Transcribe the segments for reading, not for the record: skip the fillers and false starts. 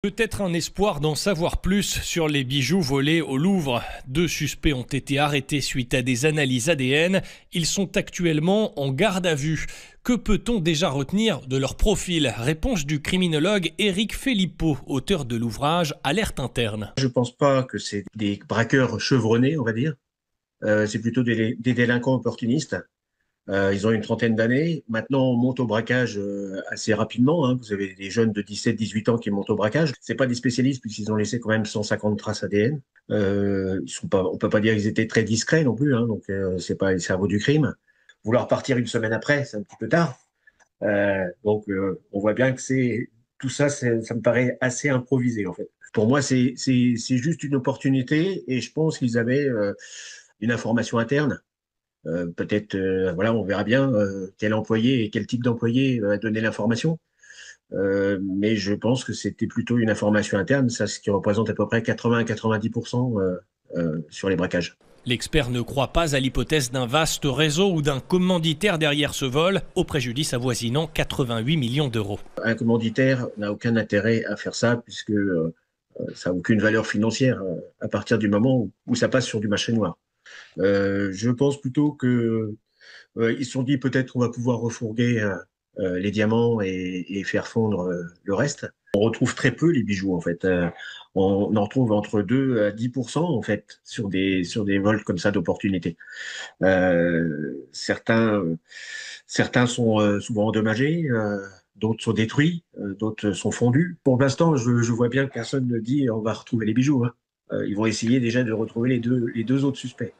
Peut-être un espoir d'en savoir plus sur les bijoux volés au Louvre. 2 suspects ont été arrêtés suite à des analyses ADN. Ils sont actuellement en garde à vue. Que peut-on déjà retenir de leur profil? Réponse du criminologue Éric Philippot, auteur de l'ouvrage Alerte interne. Je pense pas que c'est des braqueurs chevronnés, on va dire. C'est plutôt des délinquants opportunistes. Ils ont une trentaine d'années. Maintenant, on monte au braquage assez rapidement, hein. Vous avez des jeunes de 17-18 ans qui montent au braquage. C'est pas des spécialistes puisqu'ils ont laissé quand même 150 traces ADN. Ils sont pas, on peut pas dire qu'ils étaient très discrets non plus, hein. Donc c'est pas les cerveaux du crime. Vouloir partir une semaine après, c'est un petit peu tard. On voit bien que c'est tout ça, ça me paraît assez improvisé en fait. Pour moi, c'est juste une opportunité et je pense qu'ils avaient une information interne. Peut-être, voilà, on verra bien quel employé et quel type d'employé a donné l'information. Mais je pense que c'était plutôt une information interne, ça, ce qui représente à peu près 80 à 90% sur les braquages. L'expert ne croit pas à l'hypothèse d'un vaste réseau ou d'un commanditaire derrière ce vol, au préjudice avoisinant 88 millions d'euros. Un commanditaire n'a aucun intérêt à faire ça puisque ça n'a aucune valeur financière à partir du moment où ça passe sur du marché noir. Je pense plutôt que ils se sont dit peut-être on va pouvoir refourguer les diamants et faire fondre le reste. On retrouve très peu les bijoux en fait. On en retrouve entre 2 à 10% en fait sur des vols comme ça d'opportunité. Certains sont souvent endommagés, d'autres sont détruits, d'autres sont fondus. Pour l'instant, je vois bien que personne ne dit on va retrouver les bijoux, hein. Ils vont essayer déjà de retrouver les deux autres suspects.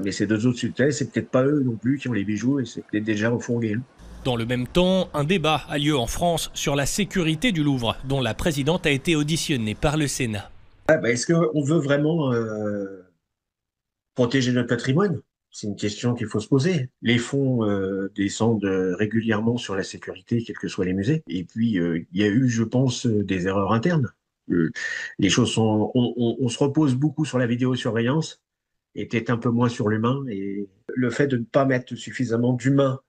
Mais ces deux autres suspects, c'est peut-être pas eux non plus qui ont les bijoux et c'est peut-être déjà refourgué, hein. Dans le même temps, un débat a lieu en France sur la sécurité du Louvre, dont la présidente a été auditionnée par le Sénat. Est-ce qu'on veut vraiment protéger notre patrimoine? C'est une question qu'il faut se poser. Les fonds descendent régulièrement sur la sécurité, quels que soient les musées. Et puis, il y a eu, je pense, des erreurs internes. Les choses sont... on se repose beaucoup sur la vidéosurveillance et peut-être un peu moins sur l'humain. Et le fait de ne pas mettre suffisamment d'humains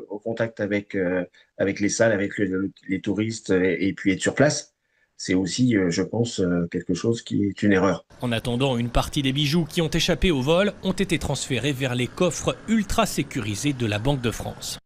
au contact avec les salles, avec les touristes et puis être sur place, c'est aussi, je pense, quelque chose qui est une erreur. En attendant, une partie des bijoux qui ont échappé au vol ont été transférés vers les coffres ultra sécurisés de la Banque de France.